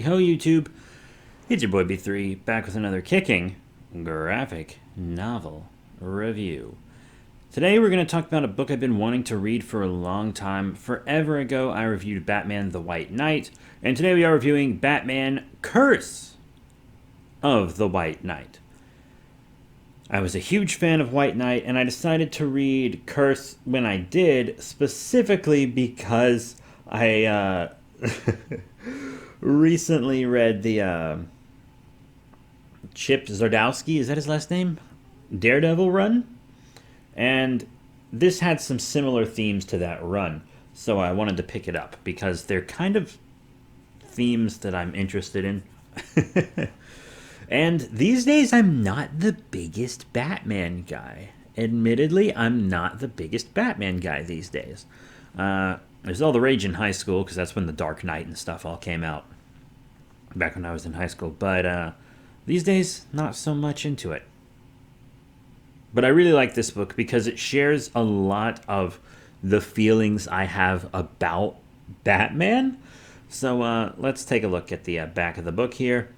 Howdy ho, YouTube. It's your boy B3, back with another kicking graphic novel review. Today we're going to talk about a book I've been wanting to read for a long time. Forever ago, I reviewed Batman the White Knight, and today we are reviewing Batman Curse of the White Knight. I was a huge fan of White Knight, and I decided to read Curse when I did, specifically because I recently read the Chip Zdarsky, is that his last name? Daredevil run? And this had some similar themes to that run, so I wanted to pick it up because they're kind of themes that I'm interested in. And these days, I'm not the biggest Batman guy. Admittedly, I'm not the biggest Batman guy these days. There's all the rage in high school, because that's when the Dark Knight and stuff all came out. Back when I was in high school. But these days, not so much into it. But I really like this book because it shares a lot of the feelings I have about Batman. So let's take a look at the back of the book here.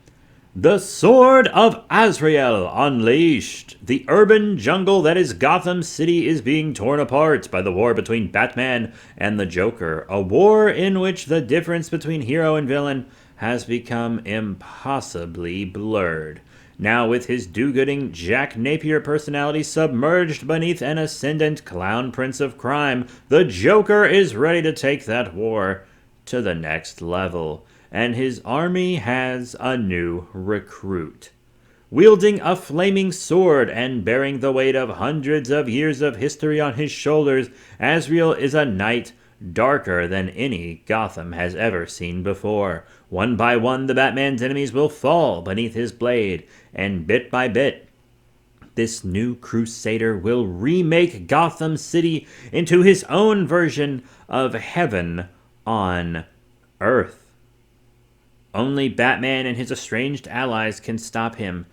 The Sword of Azrael unleashed. The urban jungle that is Gotham City is being torn apart by the war between Batman and the Joker. A war in which the difference between hero and villain has become impossibly blurred. Now with his do-gooding Jack Napier personality submerged beneath an ascendant clown prince of crime, the Joker is ready to take that war to the next level. And his army has a new recruit. Wielding a flaming sword and bearing the weight of hundreds of years of history on his shoulders, Azrael is a knight darker than any Gotham has ever seen before. One by one, the Batman's enemies will fall beneath his blade, and bit by bit, this new crusader will remake Gotham City into his own version of heaven on Earth. Only Batman and his estranged allies can stop him,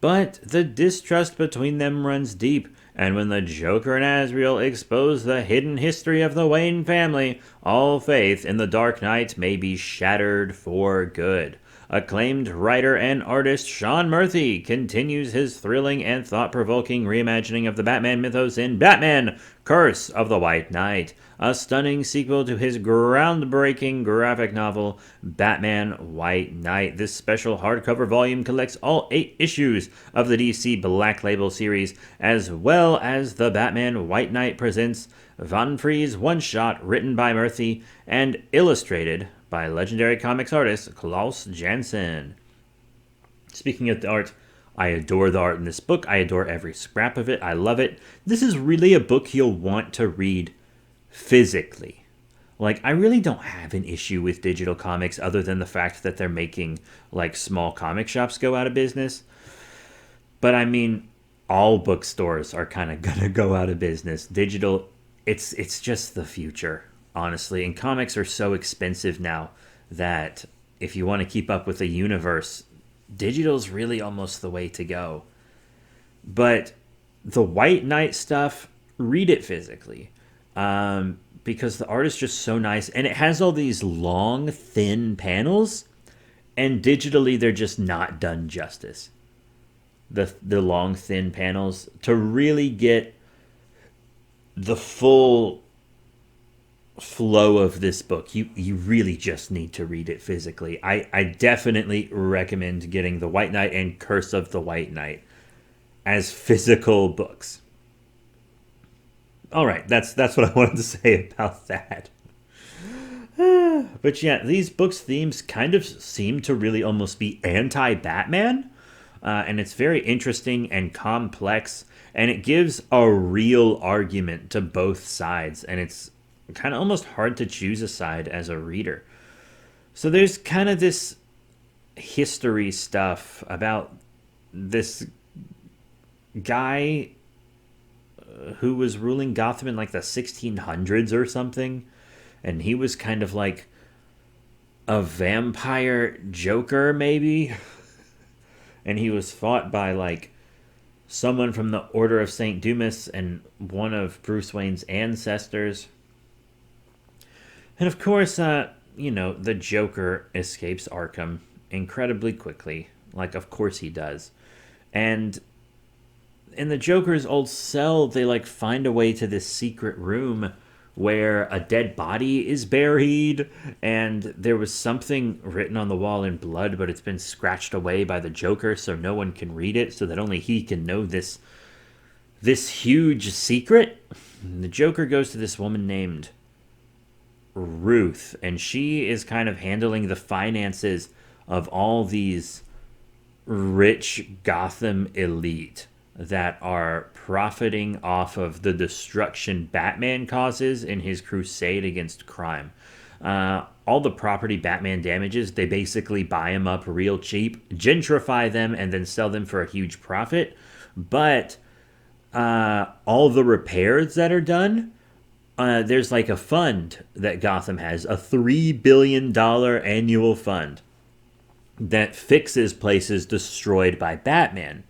but the distrust between them runs deep, and when the Joker and Azrael expose the hidden history of the Wayne family, all faith in the Dark Knight may be shattered for good. Acclaimed writer and artist Sean Murphy continues his thrilling and thought-provoking reimagining of the Batman mythos in Batman Curse of the White Knight, a stunning sequel to his groundbreaking graphic novel, Batman White Knight. This special hardcover volume collects all 8 issues of the DC Black Label series, as well as the Batman White Knight Presents Von Freeze one-shot written by Murphy and illustrated by legendary comics artist Klaus Janson. Speaking of the art, I adore the art in this book. I adore every scrap of it. I love it. This is really a book you'll want to read physically. Like, I really don't have an issue with digital comics other than the fact that they're making, like, small comic shops go out of business. But, I mean, all bookstores are kind of going to go out of business. Digital, it's just the future, honestly. And comics are so expensive now that if you want to keep up with the universe, digital's really almost the way to go. But the White Knight stuff, read it physically. Because the art is just so nice. And it has all these long, thin panels. And digitally, they're just not done justice. The long, thin panels. To really get the full flow of this book, you really just need to read it physically. I definitely recommend getting The White Knight and Curse of the White Knight as physical books. All right, that's what I wanted to say about that. But yeah, these books' themes kind of seem to really almost be anti-Batman. And it's very interesting and complex. And it gives a real argument to both sides. And it's kind of almost hard to choose a side as a reader. So there's kind of this history stuff about this guy who was ruling Gotham in like the 1600s or something. And he was kind of like a vampire Joker, maybe. And he was fought by like someone from the Order of St. Dumas and one of Bruce Wayne's ancestors. And of course, the Joker escapes Arkham incredibly quickly, like of course he does. And in the Joker's old cell, they like find a way to this secret room where a dead body is buried, and there was something written on the wall in blood, but it's been scratched away by the Joker, so no one can read it, so that only he can know this huge secret. And the Joker goes to this woman named Ruth, and she is kind of handling the finances of all these rich Gotham elite that are profiting off of the destruction Batman causes in his crusade against crime. All the property Batman damages, they basically buy them up real cheap, gentrify them, and then sell them for a huge profit. But all the repairs that are done, there's like a fund that Gotham has, a $3 billion annual fund that fixes places destroyed by Batman.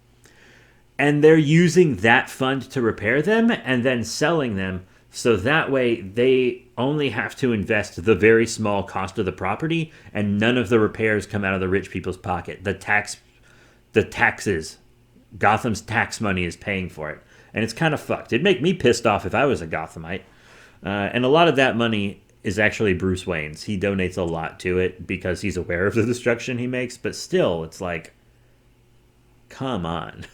And they're using that fund to repair them and then selling them, so that way they only have to invest the very small cost of the property, and none of the repairs come out of the rich people's pocket. The taxes, Gotham's tax money is paying for it. And it's kind of fucked. It'd make me pissed off if I was a Gothamite. And a lot of that money is actually Bruce Wayne's. He donates a lot to it because he's aware of the destruction he makes, but still, it's like, come on.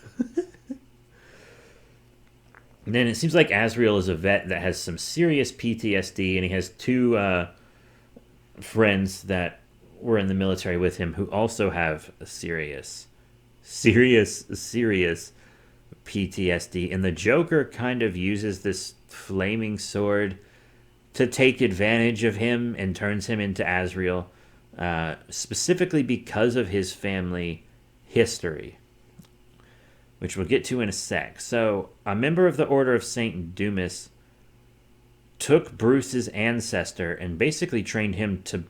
And then it seems like Azrael is a vet that has some serious PTSD, and he has two friends that were in the military with him who also have a serious PTSD. And the Joker kind of uses this flaming sword to take advantage of him and turns him into Azrael, specifically because of his family history, which we'll get to in a sec. So, a member of the Order of St. Dumas took Bruce's ancestor and basically trained him to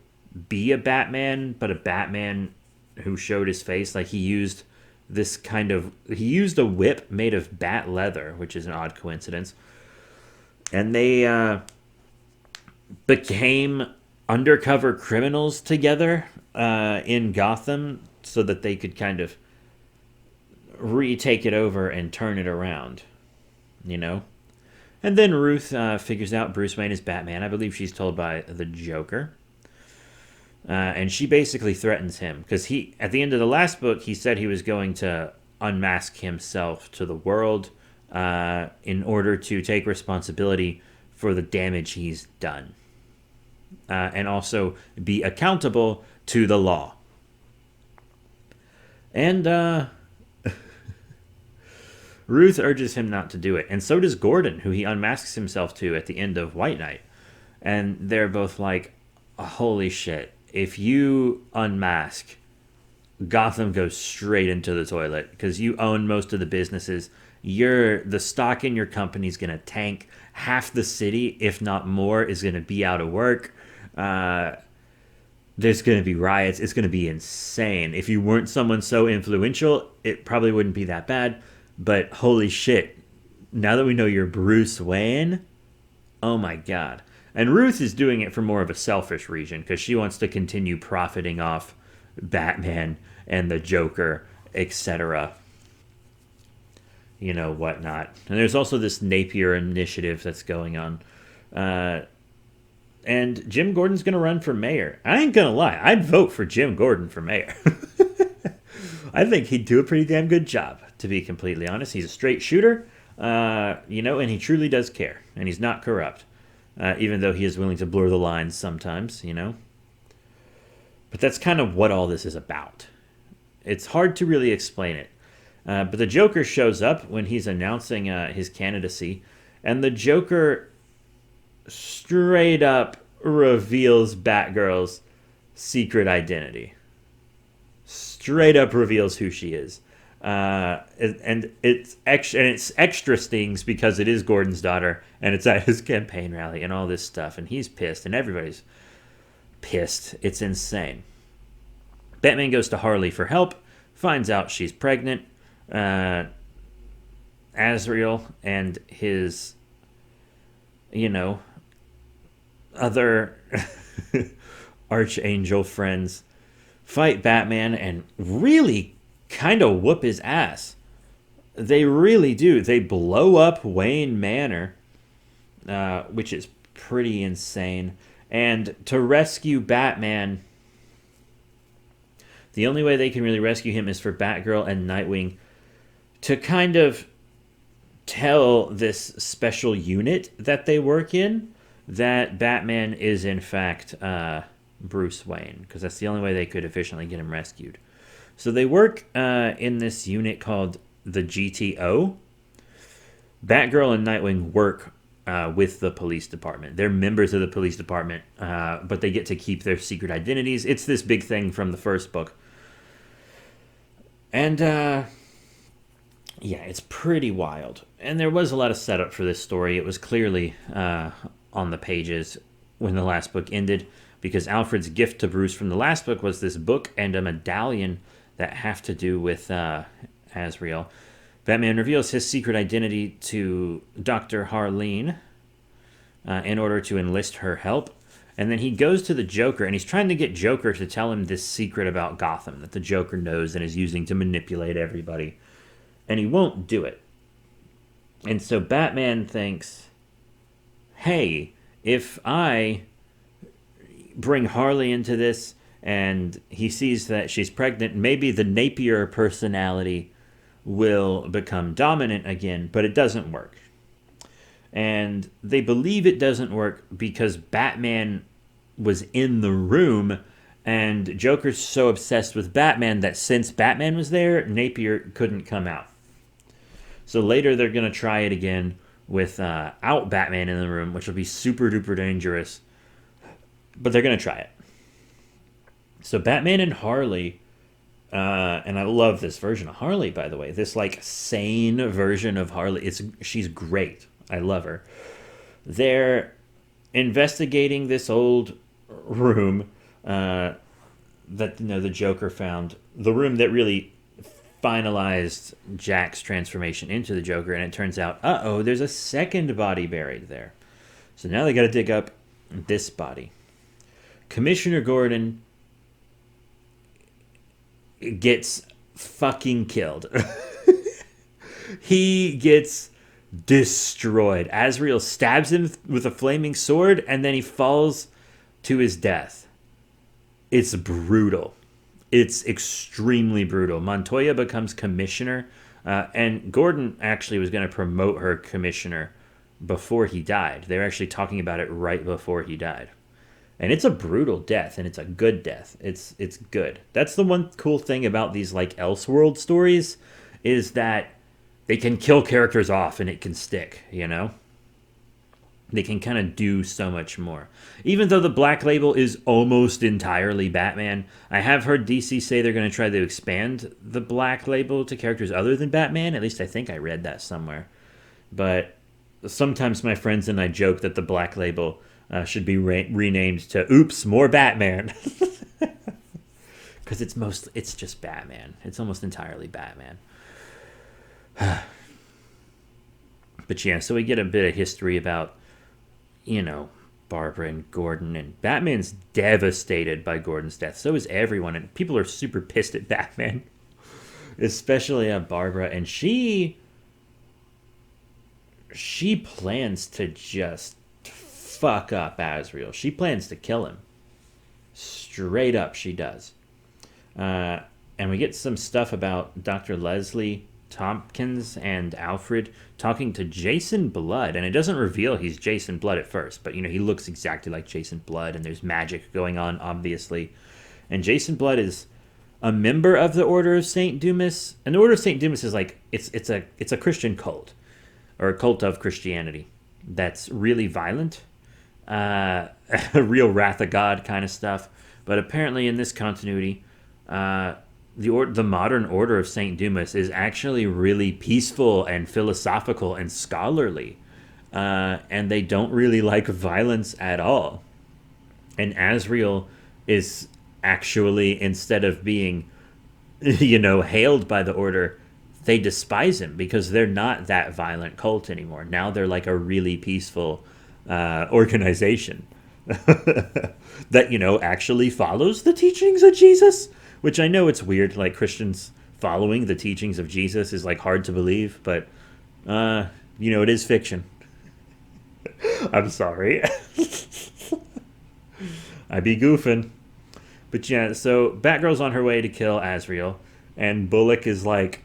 be a Batman, but a Batman who showed his face. Like, he used a whip made of bat leather, which is an odd coincidence. And they became undercover criminals together in Gotham so that they could kind of retake it over and turn it around, you know? And then Ruth figures out Bruce Wayne is Batman. I believe she's told by the Joker. And she basically threatens him because at the end of the last book, he said he was going to unmask himself to the world in order to take responsibility for the damage he's done. And also be accountable to the law. And Ruth urges him not to do it. And so does Gordon, who he unmasks himself to at the end of White Knight. And they're both like, holy shit. If you unmask, Gotham goes straight into the toilet because you own most of the businesses. The stock in your company is going to tank. Half the city, if not more, is going to be out of work. There's going to be riots. It's going to be insane. If you weren't someone so influential, it probably wouldn't be that bad. But holy shit, now that we know you're Bruce Wayne, oh my god. And Ruth is doing it for more of a selfish reason because she wants to continue profiting off Batman and the Joker, etc. You know, whatnot. And there's also this Napier initiative that's going on. And Jim Gordon's going to run for mayor. I ain't going to lie. I'd vote for Jim Gordon for mayor. I think he'd do a pretty damn good job, to be completely honest. He's a straight shooter, and he truly does care. And he's not corrupt, even though he is willing to blur the lines sometimes, But that's kind of what all this is about. It's hard to really explain it. But the Joker shows up when he's announcing his candidacy, and the Joker straight up reveals Batgirl's secret identity. Straight up reveals who she is. And it's extra stings because it is Gordon's daughter, and it's at his campaign rally and all this stuff, and he's pissed, and everybody's pissed. It's insane. Batman goes to Harley for help, finds out she's pregnant. Azrael and his, other archangel friends fight Batman and really kind of whoop his ass. They really do. They blow up Wayne Manor, which is pretty insane. And to rescue Batman, the only way they can really rescue him is for Batgirl and Nightwing to kind of tell this special unit that they work in that Batman is in fact Bruce Wayne, because that's the only way they could efficiently get him rescued. So they work in this unit called the GTO. Batgirl and Nightwing work with the police department. They're members of the police department, but they get to keep their secret identities. It's this big thing from the first book. And, yeah, it's pretty wild. And there was a lot of setup for this story. It was clearly on the pages when the last book ended, because Alfred's gift to Bruce from the last book was this book and a medallion that have to do with Azrael. Batman reveals his secret identity to Dr. Harleen in order to enlist her help. And then he goes to the Joker, and he's trying to get Joker to tell him this secret about Gotham that the Joker knows and is using to manipulate everybody. And he won't do it. And so Batman thinks, hey, if I bring Harley into this and he sees that she's pregnant, maybe the Napier personality will become dominant again, but it doesn't work. And they believe it doesn't work because Batman was in the room, and Joker's so obsessed with Batman that since Batman was there, Napier couldn't come out. So later they're going to try it again with out Batman in the room, which will be super duper dangerous, but they're going to try it. So Batman and Harley, and I love this version of Harley, by the way, this like sane version of Harley. She's great. I love her. They're investigating this old room that the Joker found, the room that really finalized Jack's transformation into the Joker, and it turns out, there's a second body buried there. So now they got to dig up this body. Commissioner Gordon gets fucking killed. He gets destroyed. Azrael stabs him with a flaming sword, and then he falls to his death. It's brutal. It's extremely brutal. Montoya becomes commissioner, and Gordon actually was going to promote her commissioner before he died. They were actually talking about it right before he died. And it's a brutal death, and it's a good death. It's good. That's the one cool thing about these like Elseworld stories, is that they can kill characters off and it can stick, you know? They can kind of do so much more. Even though the Black Label is almost entirely Batman, I have heard DC say they're going to try to expand the Black Label to characters other than Batman. At least I think I read that somewhere. But sometimes my friends and I joke that the Black Label should be renamed to Oops, More Batman. Because it's just Batman. It's almost entirely Batman. But yeah, so we get a bit of history about, Barbara and Gordon, and Batman's devastated by Gordon's death. So is everyone, and people are super pissed at Batman, especially Barbara, and she plans to just fuck up Azrael. She plans to kill him. Straight up, she does. And we get some stuff about Dr. Leslie Tompkins and Alfred talking to Jason Blood, and it doesn't reveal he's Jason Blood at first, but he looks exactly like Jason Blood, and there's magic going on, obviously. And Jason Blood is a member of the Order of St. Dumas, and the Order of St. Dumas is like it's a Christian cult, or a cult of Christianity that's really violent, a real Wrath of God kind of stuff. But apparently in this continuity, the modern Order of St. Dumas is actually really peaceful and philosophical and scholarly. And they don't really like violence at all. And Azrael is actually, instead of being, hailed by the Order, they despise him because they're not that violent cult anymore. Now they're like a really peaceful organization. that, actually follows the teachings of Jesus. Which I know it's weird, like Christians following the teachings of Jesus is like hard to believe, but, it is fiction. I'm sorry. I be goofing. But yeah, so Batgirl's on her way to kill Azrael, and Bullock is like,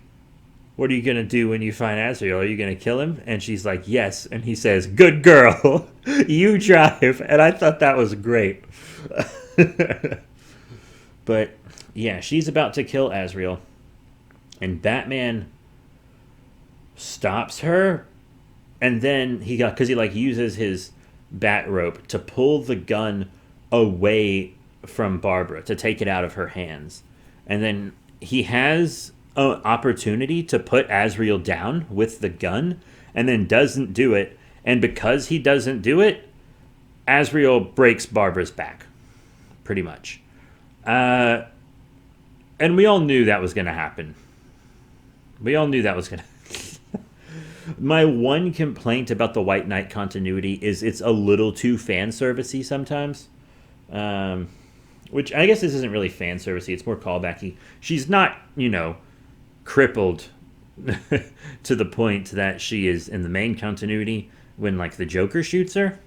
what are you going to do when you find Azrael? Are you going to kill him? And she's like, yes. And he says, good girl. You drive. And I thought that was great. But yeah, she's about to kill Azrael. And Batman stops her. And then he uses his bat rope to pull the gun away from Barbara, to take it out of her hands. And then he has an opportunity to put Azrael down with the gun, and then doesn't do it. And because he doesn't do it, Azrael breaks Barbara's back, pretty much. And we all knew that was going to happen. My one complaint about the White Knight continuity is it's a little too fan servicey sometimes. Which I guess this isn't really fan servicey, it's more callbacky. She's not, crippled to the point that she is in the main continuity when like the Joker shoots her.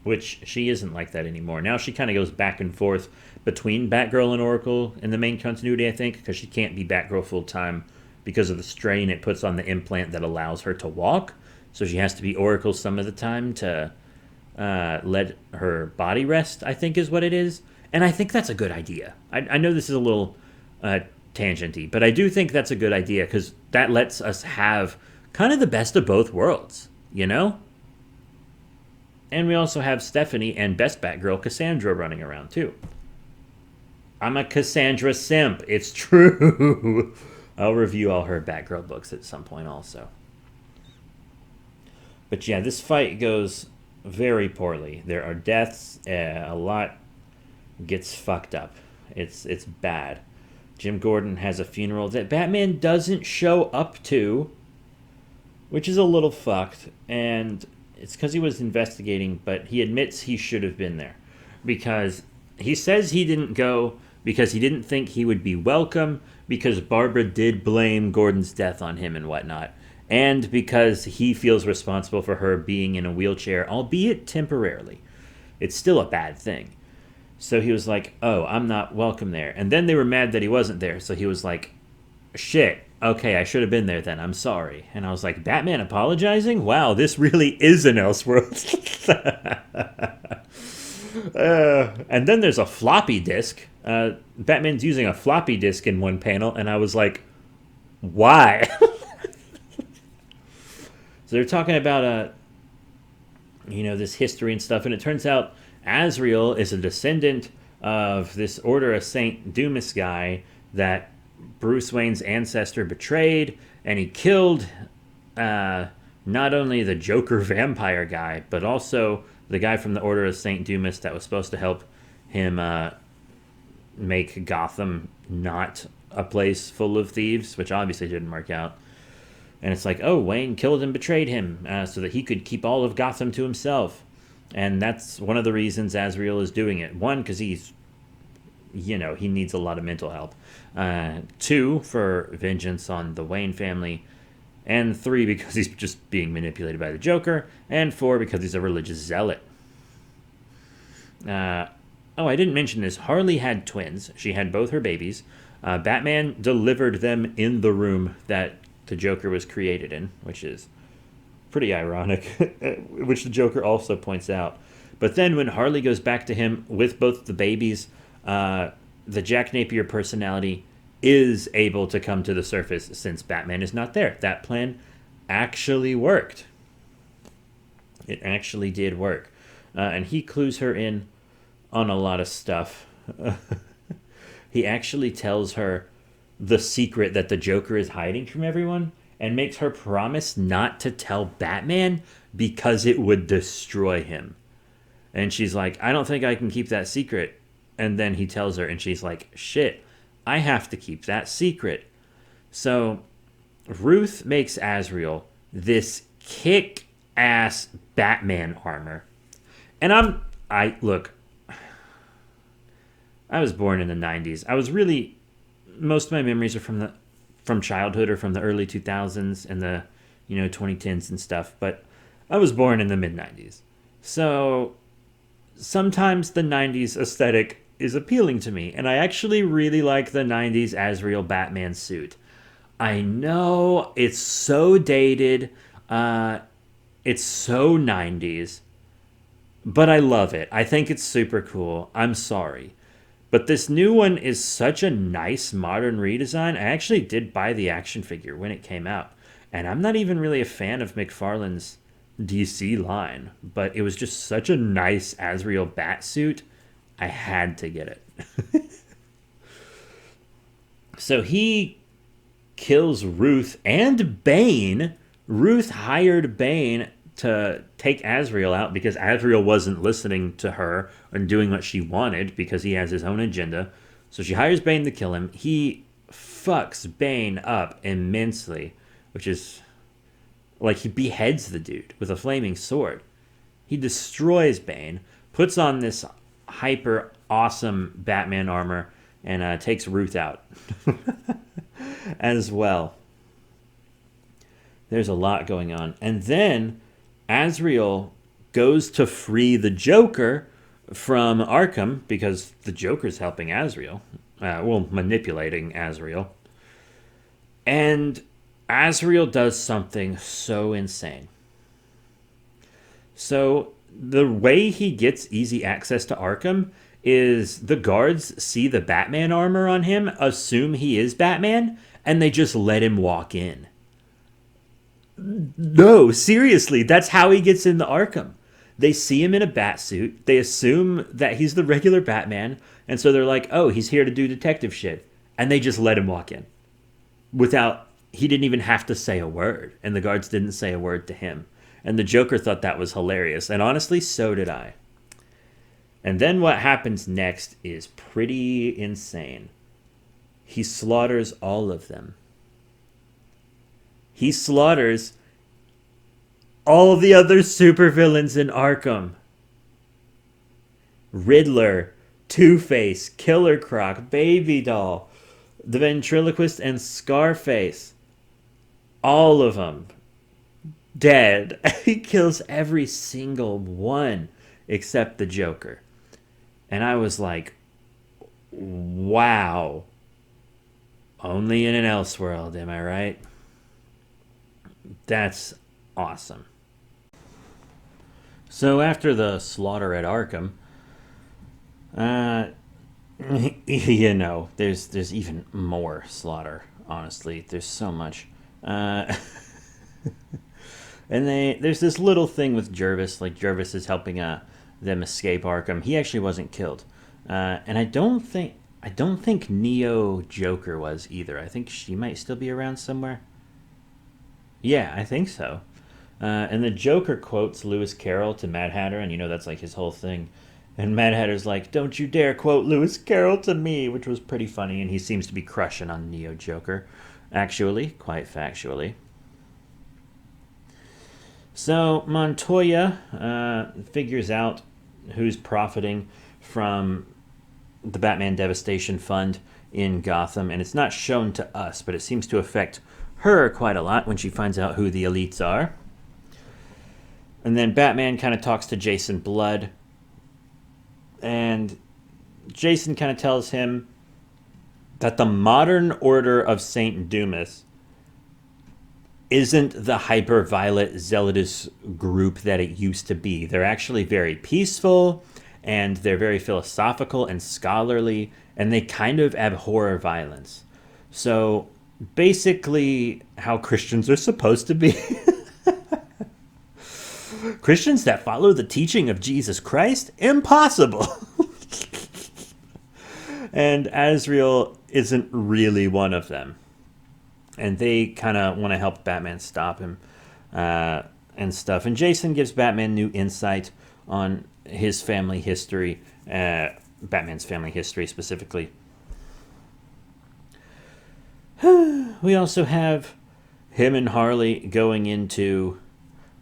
Which she isn't like that anymore. Now she kind of goes back and forth between Batgirl and Oracle in the main continuity, I think, because she can't be Batgirl full time because of the strain it puts on the implant that allows her to walk. So she has to be Oracle some of the time to let her body rest, I think is what it is. And I think that's a good idea. I know this is a little tangenty, but I do think that's a good idea because that lets us have kind of the best of both worlds, And we also have Stephanie and best Batgirl, Cassandra, running around too. I'm a Cassandra simp. It's true. I'll review all her Batgirl books at some point also. But yeah, this fight goes very poorly. There are deaths. A lot gets fucked up. It's bad. Jim Gordon has a funeral that Batman doesn't show up to, which is a little fucked. And it's because he was investigating, but he admits he should have been there. Because he says he didn't go because he didn't think he would be welcome, because Barbara did blame Gordon's death on him and whatnot. And because he feels responsible for her being in a wheelchair, albeit temporarily. It's still a bad thing. So he was like, oh, I'm not welcome there. And then they were mad that he wasn't there. So he was like, shit, okay, I should have been there then. I'm sorry. And I was like, Batman apologizing? Wow, this really is an Elseworlds. And then there's a floppy disk. Batman's using a floppy disk in one panel. And I was like, why? So they're talking about, this history and stuff. And it turns out Azrael is a descendant of this Order of St. Dumas guy that Bruce Wayne's ancestor betrayed. And he killed not only the Joker vampire guy, but also the guy from the Order of St. Dumas that was supposed to help him make Gotham not a place full of thieves, which obviously didn't work out. And it's like, oh, Wayne killed and betrayed him so that he could keep all of Gotham to himself. And that's one of the reasons Azrael is doing it. One, because he's, he needs a lot of mental help. Two, for vengeance on the Wayne family. And three, because he's just being manipulated by the Joker. And four, because he's a religious zealot. I didn't mention this. Harley had twins. She had both her babies. Batman delivered them in the room that the Joker was created in, which is pretty ironic, which the Joker also points out. But then when Harley goes back to him with both the babies, the Jack Napier personality is able to come to the surface since Batman is not there. That plan actually worked. It actually did work. And he clues her in on a lot of stuff. He actually tells her the secret that the Joker is hiding from everyone and makes her promise not to tell Batman because it would destroy him. And she's like, I don't think I can keep that secret. And then he tells her and she's like, shit, I have to keep that secret. So Ruth makes Azrael this kick-ass Batman armor. And look, I was born in the 90s. I was really most of my memories are from childhood or from the early 2000s and the 2010s and stuff, but I was born in the mid 90s. So sometimes the 90s aesthetic is appealing to me, and I actually really like the 90s Azrael Batman suit. I know it's so dated, it's so 90s, but I love it. I think it's super cool. I'm sorry. But this new one is such a nice modern redesign. I actually did buy the action figure when it came out. And I'm not even really a fan of McFarlane's DC line, but it was just such a nice Azrael bat suit. I had to get it. So he kills Ruth and Bane. Ruth hired Bane to take Azrael out because Azrael wasn't listening to her and doing what she wanted because he has his own agenda. So she hires Bane to kill him. He fucks Bane up immensely, which is like he beheads the dude with a flaming sword. He destroys Bane, puts on this hyper awesome Batman armor, and takes Ruth out as well. There's a lot going on. And then Azrael goes to free the Joker from Arkham because the Joker's helping Azrael. Manipulating Azrael. And Azrael does something so insane. So the way he gets easy access to Arkham is the guards see the Batman armor on him, assume he is Batman, and they just let him walk in. No, seriously, that's how he gets into Arkham. They see him in a bat suit. They assume that he's the regular Batman. And so they're like, oh, he's here to do detective shit. And they just let him walk in. He didn't even have to say a word. And the guards didn't say a word to him. And the Joker thought that was hilarious. And honestly, so did I. And then what happens next is pretty insane. He slaughters all of them. He slaughters all the other supervillains in Arkham. Riddler, Two-Face, Killer Croc, Baby Doll, the Ventriloquist, and Scarface. All of them dead. He kills every single one except the Joker. And I was like, wow. Only in an Elseworld, am I right? That's awesome. So after the slaughter at Arkham, there's even more slaughter. Honestly, there's so much, and there's this little thing with Jervis. Like Jervis is helping them escape Arkham. He actually wasn't killed, and I don't think Neo Joker was either. I think she might still be around somewhere. Yeah, I think so. And the Joker quotes Lewis Carroll to Mad Hatter, and that's like his whole thing. And Mad Hatter's like, don't you dare quote Lewis Carroll to me, which was pretty funny, and he seems to be crushing on Neo Joker, actually, quite factually. So Montoya figures out who's profiting from the Batman Devastation Fund in Gotham, and it's not shown to us, but it seems to affect her quite a lot when she finds out who the elites are. And then Batman kind of talks to Jason Blood, and Jason kind of tells him that the modern Order of St. Dumas isn't the hyper-violent zealotous group that it used to be. They're actually very peaceful, and they're very philosophical and scholarly, and they kind of abhor violence. So basically how Christians are supposed to be. Christians that follow the teaching of Jesus Christ? Impossible. And Azrael isn't really one of them. And they kind of want to help Batman stop him and stuff. And Jason gives Batman new insight on his family history, Batman's family history specifically. We also have him and Harley going into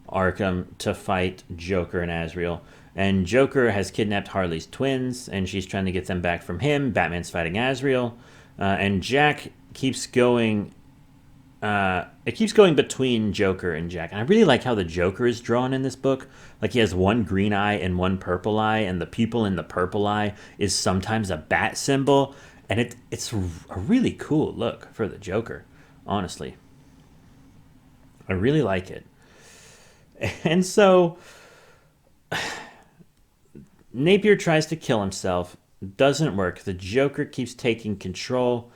Arkham to fight Joker and Azrael. And Joker has kidnapped Harley's twins, and she's trying to get them back from him. Batman's fighting Azrael. And Jack keeps going. It keeps going between Joker and Jack. And I really like how the Joker is drawn in this book. Like he has one green eye and one purple eye, and the people in the purple eye is sometimes a bat symbol. And it's a really cool look for the Joker, honestly. I really like it. And so Napier tries to kill himself. Doesn't work. The Joker keeps taking control.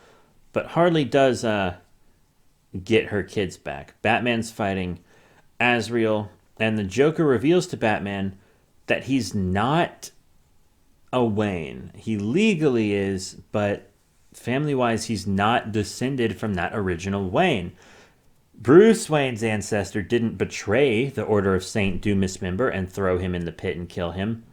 But Harley does get her kids back. Batman's fighting Azrael. And the Joker reveals to Batman that he's not a Wayne. He legally is, but family-wise, he's not descended from that original Wayne. Bruce Wayne's ancestor didn't betray the Order of St. Dumas member and throw him in the pit and kill him.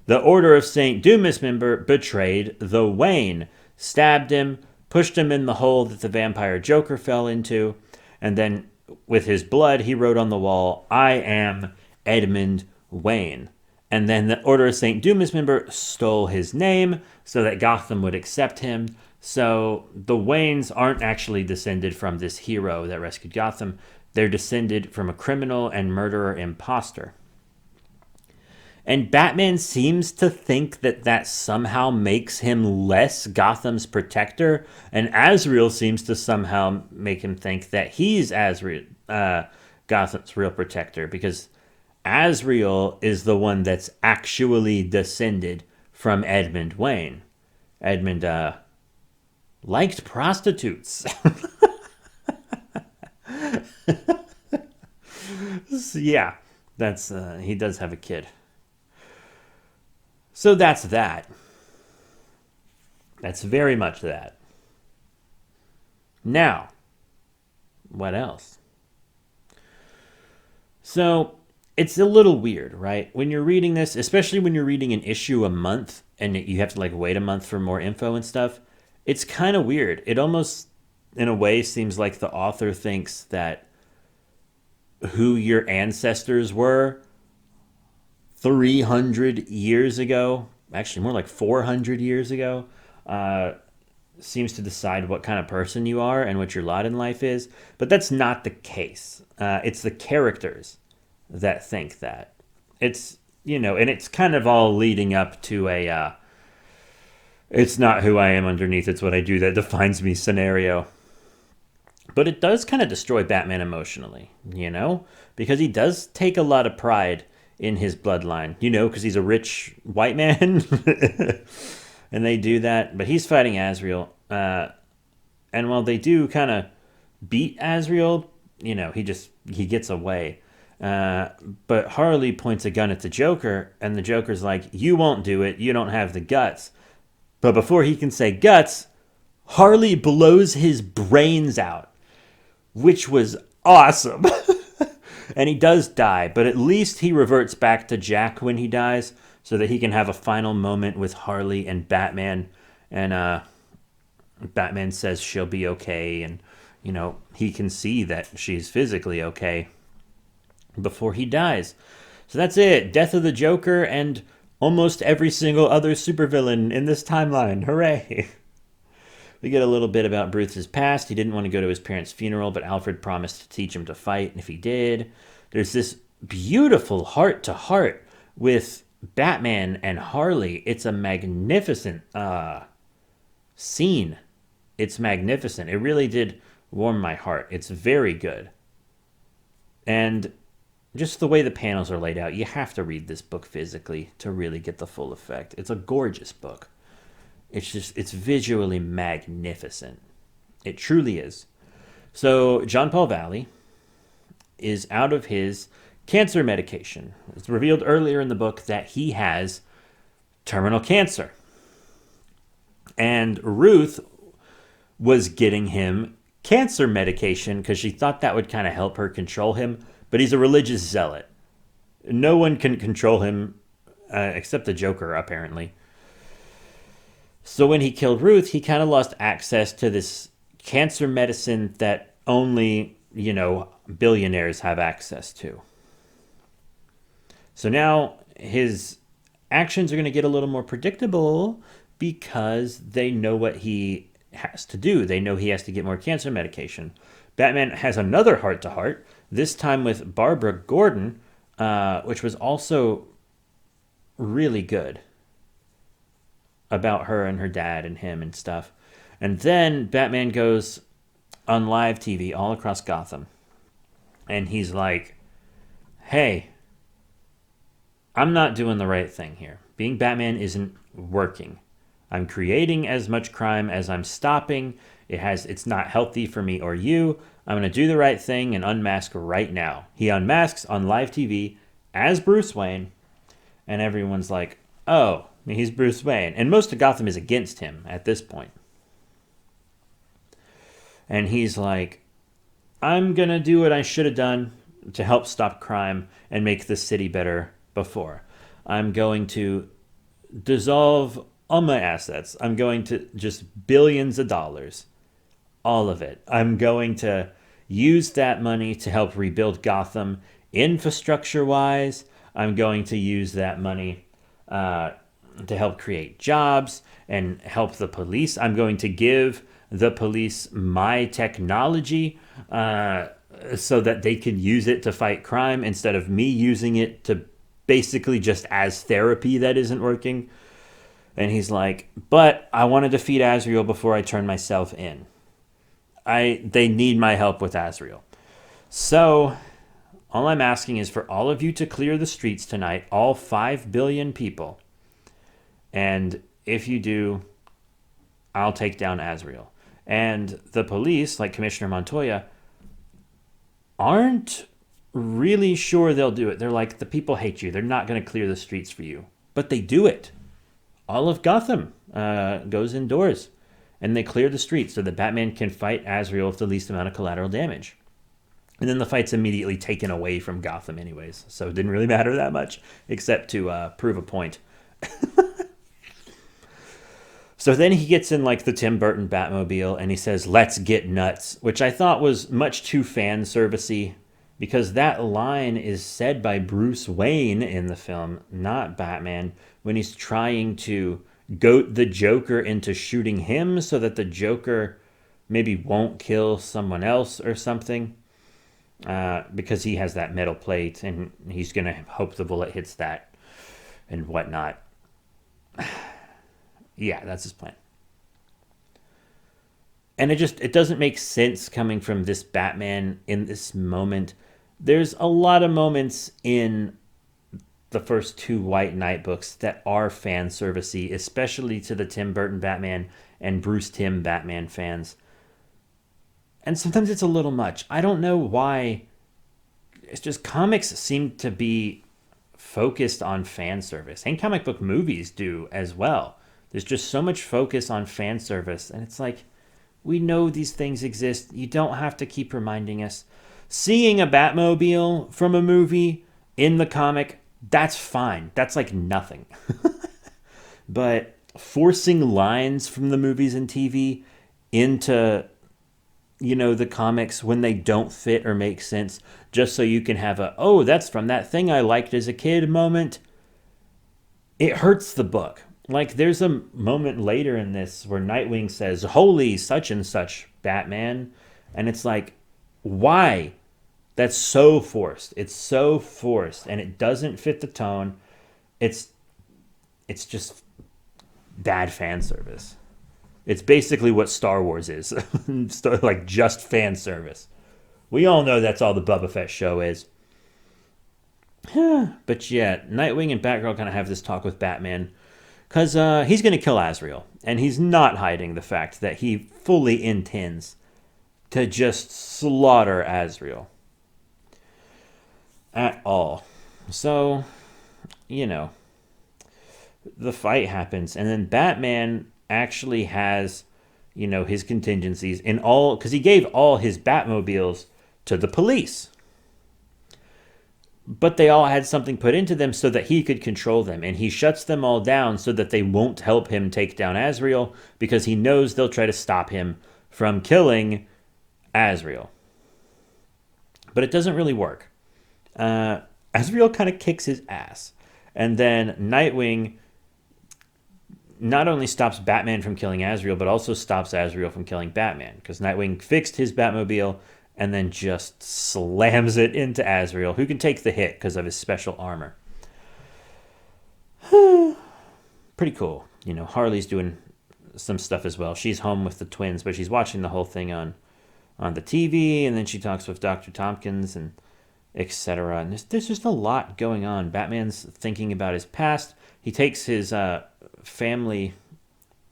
The Order of St. Dumas member betrayed the Wayne, stabbed him, pushed him in the hole that the vampire Joker fell into, and then with his blood he wrote on the wall, "I am Edmund Wayne." And then the Order of St. Dumas member stole his name so that Gotham would accept him. So the Waynes aren't actually descended from this hero that rescued Gotham. They're descended from a criminal and murderer imposter. And Batman seems to think that that somehow makes him less Gotham's protector. And Azrael seems to somehow make him think that he's Gotham's real protector. Because Azrael is the one that's actually descended from Edmund Wayne. Edmund, liked prostitutes. So, yeah, that's he does have a kid. So that's that. That's very much that. Now, what else? So it's a little weird, right? When you're reading this, especially when you're reading an issue a month and you have to like wait a month for more info and stuff, it's kind of weird. It almost, in a way, seems like the author thinks that who your ancestors were 300 years ago, actually more like 400 years ago, seems to decide what kind of person you are and what your lot in life is. But that's not the case. It's the characters that think that. It's, and it's kind of all leading up to a... it's not who I am underneath, it's what I do that defines me scenario. But it does kind of destroy Batman emotionally, because he does take a lot of pride in his bloodline, because he's a rich white man. And they do that. But he's fighting Azrael. And while they do kind of beat Azrael, he gets away. But Harley points a gun at the Joker, and the Joker's like, "You won't do it. You don't have the guts." But before he can say guts, Harley blows his brains out, which was awesome. And he does die, but at least he reverts back to Jack when he dies so that he can have a final moment with Harley and Batman. And Batman says she'll be okay, and, he can see that she's physically okay before he dies. So that's it. Death of the Joker and almost every single other supervillain in this timeline. Hooray! We get a little bit about Bruce's past. He didn't want to go to his parents' funeral, but Alfred promised to teach him to fight, and if he did, there's this beautiful heart-to-heart with Batman and Harley. It's a magnificent scene. It's magnificent. It really did warm my heart. It's very good. And just the way the panels are laid out, you have to read this book physically to really get the full effect. It's a gorgeous book. It's visually magnificent. It truly is. So John Paul Valley is out of his cancer medication. It's revealed earlier in the book that he has terminal cancer. And Ruth was getting him cancer medication because she thought that would kind of help her control him. But he's a religious zealot. No one can control him except the Joker, apparently. So when he killed Ruth, he kind of lost access to this cancer medicine that only, billionaires have access to. So now his actions are going to get a little more predictable because they know what he has to do. They know he has to get more cancer medication. Batman has another heart-to-heart, this time with Barbara Gordon, which was also really good, about her and her dad and him and stuff. And then Batman goes on live TV all across Gotham. And he's like, hey, I'm not doing the right thing here. Being Batman isn't working. I'm creating as much crime as I'm stopping. It's not healthy for me or you. I'm going to do the right thing and unmask right now. He unmasks on live TV as Bruce Wayne. And everyone's like, oh, he's Bruce Wayne. And most of Gotham is against him at this point. And he's like, I'm going to do what I should have done to help stop crime and make the city better before. I'm going to dissolve all my assets. I'm going to just billions of dollars. All of it. I'm going to use that money to help rebuild Gotham infrastructure-wise. I'm going to use that money to help create jobs and help the police. I'm going to give the police my technology so that they can use it to fight crime instead of me using it to basically just as therapy that isn't working. And he's like, but I want to defeat Azrael before I turn myself in. They need my help with Azrael. So all I'm asking is for all of you to clear the streets tonight, all 5 billion people. And if you do, I'll take down Azrael. And the police, like Commissioner Montoya, aren't really sure they'll do it. They're like, the people hate you. They're not going to clear the streets for you. But they do it. All of Gotham goes indoors. And they clear the streets so that Batman can fight Azrael with the least amount of collateral damage. And then the fight's immediately taken away from Gotham anyways. So it didn't really matter that much, except to prove a point. So then he gets in like the Tim Burton Batmobile and he says, let's get nuts, which I thought was much too fan servicey because that line is said by Bruce Wayne in the film, not Batman, when he's trying to goat the Joker into shooting him so that the Joker maybe won't kill someone else or something because he has that metal plate and he's going to hope the bullet hits that and whatnot. Yeah, that's his plan. And it doesn't make sense coming from this Batman in this moment. There's a lot of moments in the first 2 White Knight books that are fan servicey, especially to the Tim Burton Batman and Bruce Timm Batman fans. And sometimes it's a little much. I don't know why. It's just comics seem to be focused on fan service. And comic book movies do as well. There's just so much focus on fan service. And it's like, we know these things exist. You don't have to keep reminding us. Seeing a Batmobile from a movie in the comic, that's fine. That's like nothing. But forcing lines from the movies and TV into, the comics when they don't fit or make sense, just so you can have oh, that's from that thing I liked as a kid moment, it hurts the book. Like, there's a moment later in this where Nightwing says, holy such and such, Batman. And it's like, why? That's so forced. It's so forced. And it doesn't fit the tone. It's just bad fan service. It's basically what Star Wars is. Like, just fan service. We all know that's all the Boba Fett show is. But yeah, Nightwing and Batgirl kind of have this talk with Batman. Because he's going to kill Azrael. And he's not hiding the fact that he fully intends to just slaughter Azrael. At all. So, the fight happens. And then Batman actually has, his contingencies in all... Because he gave all his Batmobiles to the police. But they all had something put into them so that he could control them. And he shuts them all down so that they won't help him take down Azrael because he knows they'll try to stop him from killing Azrael. But it doesn't really work. Azrael kind of kicks his ass. And then Nightwing not only stops Batman from killing Azrael, but also stops Azrael from killing Batman, because Nightwing fixed his Batmobile and then just slams it into Azrael, who can take the hit because of his special armor. Pretty cool. You know, Harley's doing some stuff as well. She's home with the twins, but she's watching the whole thing on the TV, and then she talks with Dr. Tompkins and etc. And there's just a lot going on. Batman's thinking about his past. He takes his family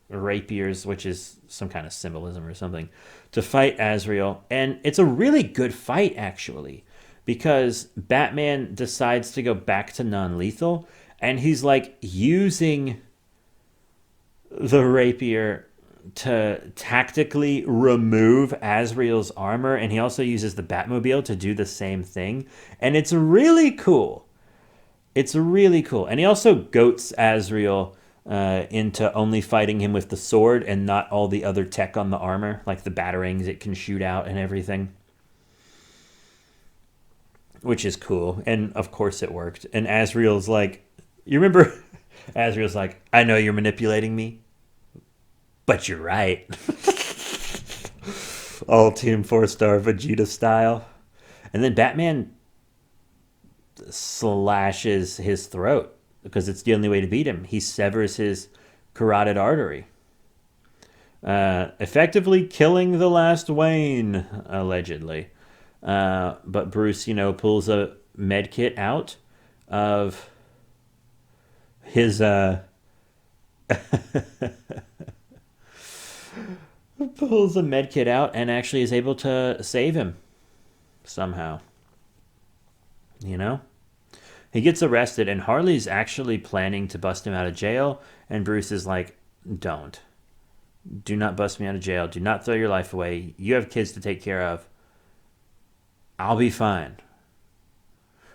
rapiers, which is some kind of symbolism or something, to fight Azrael. And it's a really good fight, actually, because Batman decides to go back to non-lethal, and he's like using the rapier to tactically remove Azrael's armor, and he also uses the Batmobile to do the same thing. And it's really cool. It's really cool. And he also goats Azrael into only fighting him with the sword and not all the other tech on the armor, like the batarangs it can shoot out and everything. Which is cool. And of course it worked. And Azrael's like, you remember? Azrael's like, I know you're manipulating me, but you're right. All Team 4-star Vegeta style. And then Batman slashes his throat because it's the only way to beat him. He severs his carotid artery, effectively killing the last Wayne, allegedly. But Bruce, pulls a med kit out of his pulls a med kit out and actually is able to save him somehow. He gets arrested, and Harley's actually planning to bust him out of jail, and Bruce is like, don't. Do not bust me out of jail. Do not throw your life away. You have kids to take care of. I'll be fine.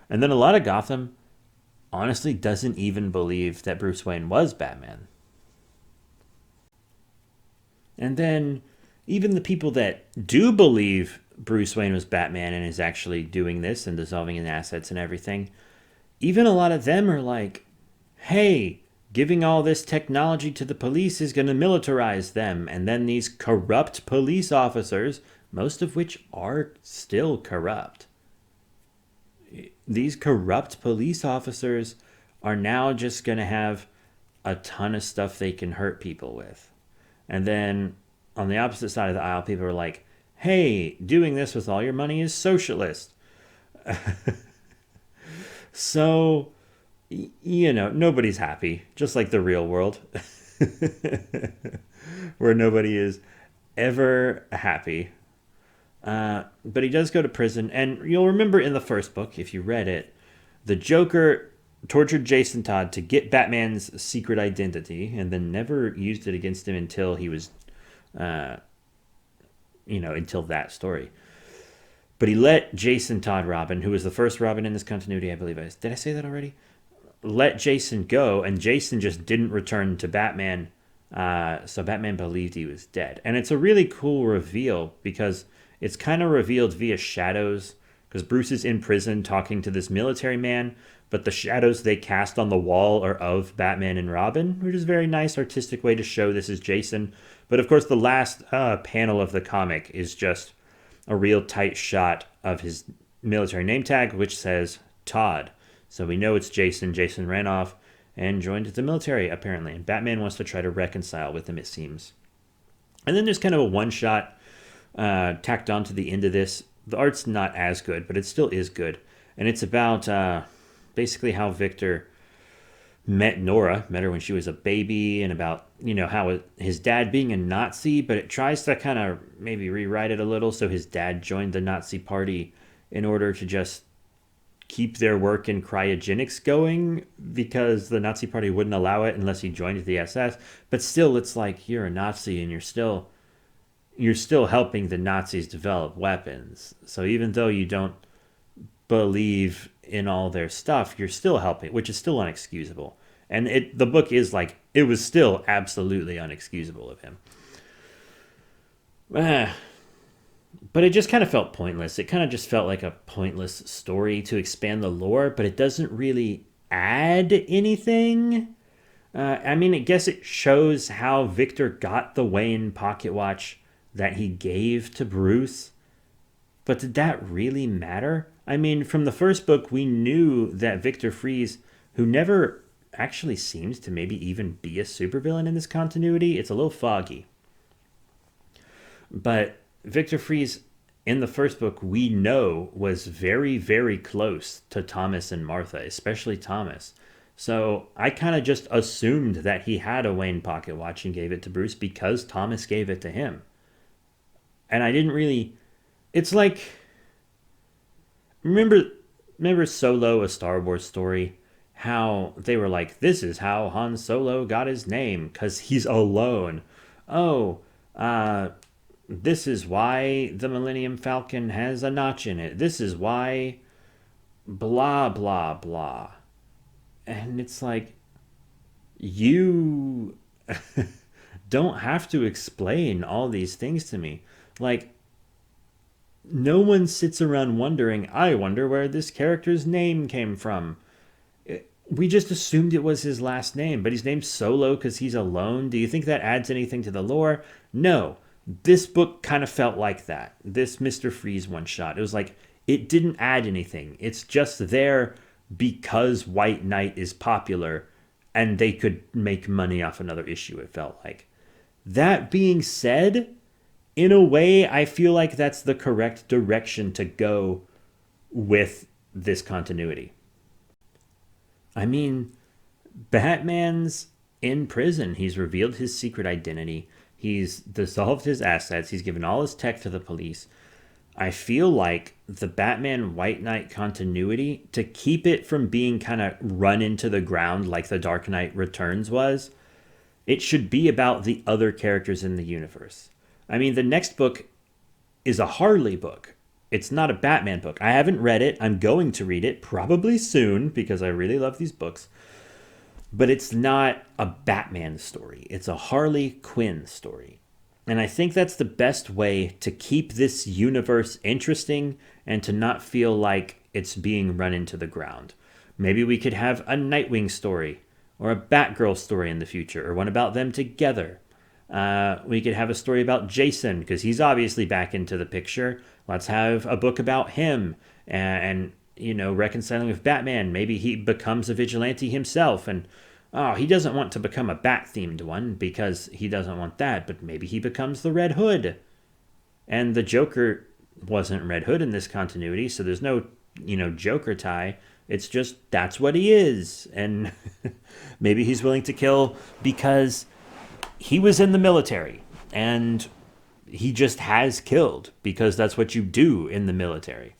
And then a lot of Gotham honestly doesn't even believe that Bruce Wayne was Batman. And then even the people that do believe Bruce Wayne was Batman and is actually doing this and dissolving his assets and everything, even a lot of them are like, hey, giving all this technology to the police is going to militarize them. And then these corrupt police officers, most of which are still corrupt, these corrupt police officers are now just going to have a ton of stuff they can hurt people with. And then on the opposite side of the aisle, people are like, hey, doing this with all your money is socialist. So, nobody's happy, just like the real world, where nobody is ever happy. But he does go to prison, and you'll remember in the first book, if you read it, the Joker tortured Jason Todd to get Batman's secret identity, and then never used it against him until he was, until that story. But he let Jason Todd Robin, who was the first Robin in this continuity, I believe. Did I say that already? Let Jason go, and Jason just didn't return to Batman, so Batman believed he was dead. And it's a really cool reveal, because it's kind of revealed via shadows, because Bruce is in prison talking to this military man, but the shadows they cast on the wall are of Batman and Robin, which is a very nice artistic way to show this is Jason. But of course, the last panel of the comic is just a real tight shot of his military name tag, which says Todd. So we know it's Jason. Jason ran off and joined the military, apparently. And Batman wants to try to reconcile with him, it seems. And then there's kind of a one-shot tacked on to the end of this. The art's not as good, but it still is good. And it's about basically how Victor met her when she was a baby, and about, how his dad being a Nazi, but it tries to kind of maybe rewrite it a little. So his dad joined the Nazi party in order to just keep their work in cryogenics going, because the Nazi party wouldn't allow it unless he joined the SS. But still, it's like, you're a Nazi and you're still helping the Nazis develop weapons. So even though you don't believe in all their stuff, you're still helping, which is still unexcusable. And the book is like, it was still absolutely unexcusable of him. But it just kind of felt pointless. It kind of just felt like a pointless story to expand the lore, but it doesn't really add anything. I mean, I guess it shows how Victor got the Wayne pocket watch that he gave to Bruce. But did that really matter? I mean, from the first book, we knew that Victor Fries, who never actually seems to maybe even be a supervillain in this continuity, it's a little foggy. But Victor Fries, in the first book, we know was very, very close to Thomas and Martha, especially Thomas. So I kind of just assumed that he had a Wayne pocket watch and gave it to Bruce because Thomas gave it to him. And I didn't really. It's like, remember remember Solo, a Star Wars story? How they were like, this is how Han Solo got his name because he's alone. Oh, uh, this is why the Millennium Falcon has a notch in it. This is why blah blah blah. And it's like, you don't have to explain all these things to me. Like, no one sits around wondering, I wonder where this character's name came from. We just assumed it was his last name, but he's named Solo because he's alone. Do you think that adds anything to the lore? No. This book kind of felt like that. This Mr. Freeze one shot. It was like, it didn't add anything. It's just there because White Knight is popular and they could make money off another issue, it felt like. That being said, in a way, I feel like that's the correct direction to go with this continuity. I mean, Batman's in prison. He's revealed his secret identity. He's dissolved his assets. He's given all his tech to the police. I feel like the Batman White Knight continuity, to keep it from being kind of run into the ground like the Dark Knight Returns was, it should be about the other characters in the universe. I mean, the next book is a Harley book. It's not a Batman book. I haven't read it. I'm going to read it probably soon because I really love these books. But it's not a Batman story. It's a Harley Quinn story. And I think that's the best way to keep this universe interesting and to not feel like it's being run into the ground. Maybe we could have a Nightwing story or a Batgirl story in the future, or one about them together. We could have a story about Jason because he's obviously back into the picture. Let's have a book about him and reconciling with Batman. Maybe he becomes a vigilante himself, and he doesn't want to become a bat-themed one because he doesn't want that, but maybe he becomes the Red Hood. And the Joker wasn't Red Hood in this continuity, so there's no, Joker tie. It's just, that's what he is. And maybe he's willing to kill because he was in the military and he just has killed because that's what you do in the military.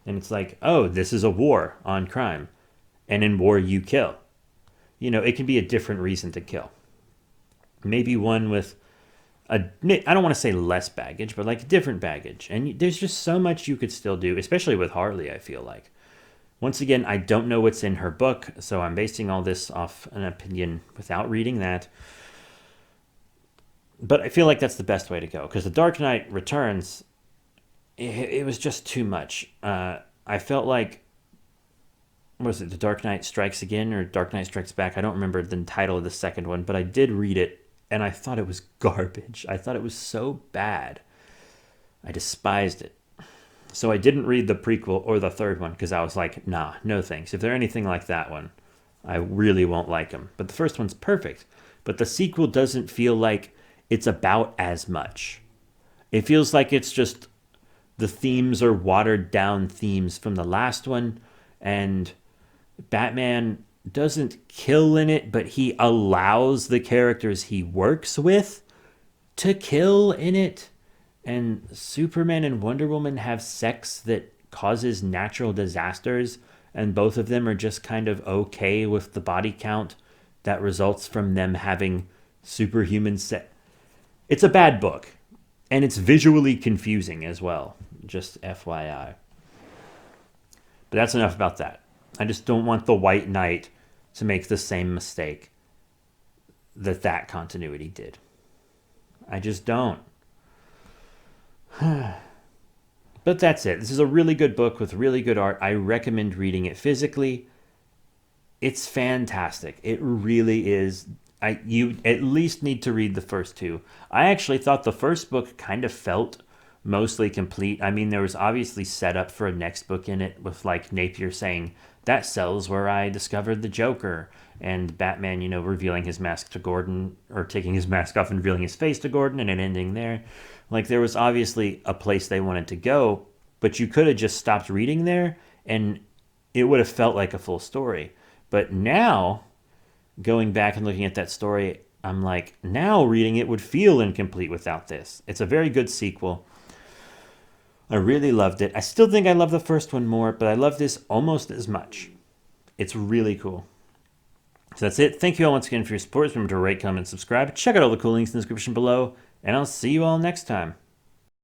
And it's like, oh, this is a war on crime. And in war, you kill. It can be a different reason to kill. Maybe one with I don't want to say less baggage, but like different baggage. And there's just so much you could still do, especially with Harley, I feel like. Once again, I don't know what's in her book, so I'm basing all this off an opinion without reading that. But I feel like that's the best way to go, because The Dark Knight Returns, it was just too much. I felt like, what was it, The Dark Knight Strikes Again or Dark Knight Strikes Back? I don't remember the title of the second one, but I did read it, and I thought it was garbage. I thought it was so bad. I despised it. So I didn't read the prequel or the third one because I was like, nah, no thanks. If they're anything like that one, I really won't like them. But the first one's perfect. But the sequel doesn't feel like it's about as much. It feels like it's just the themes are watered down themes from the last one. And Batman doesn't kill in it, but he allows the characters he works with to kill in it. And Superman and Wonder Woman have sex that causes natural disasters, and both of them are just kind of okay with the body count that results from them having superhuman sex. It's a bad book, and it's visually confusing as well, just FYI. But that's enough about that. I just don't want the White Knight to make the same mistake that continuity did. I just don't. But that's it. This is a really good book with really good art. I recommend reading it physically. It's fantastic. It really is. You at least need to read the first two. I actually thought the first book kind of felt mostly complete. I mean, there was obviously set up for a next book in it with like Napier saying that cell's where I discovered the Joker, and Batman, revealing his mask to Gordon, or taking his mask off and revealing his face to Gordon, and it ending there. Like there was obviously a place they wanted to go, but you could have just stopped reading there, and it would have felt like a full story. But now, going back and looking at that story, I'm like, now reading it would feel incomplete without this. It's a very good sequel. I really loved it. I still think I love the first one more, but I love this almost as much. It's really cool. So that's it. Thank you all once again for your support. Remember to rate, comment, subscribe. Check out all the cool links in the description below, and I'll see you all next time.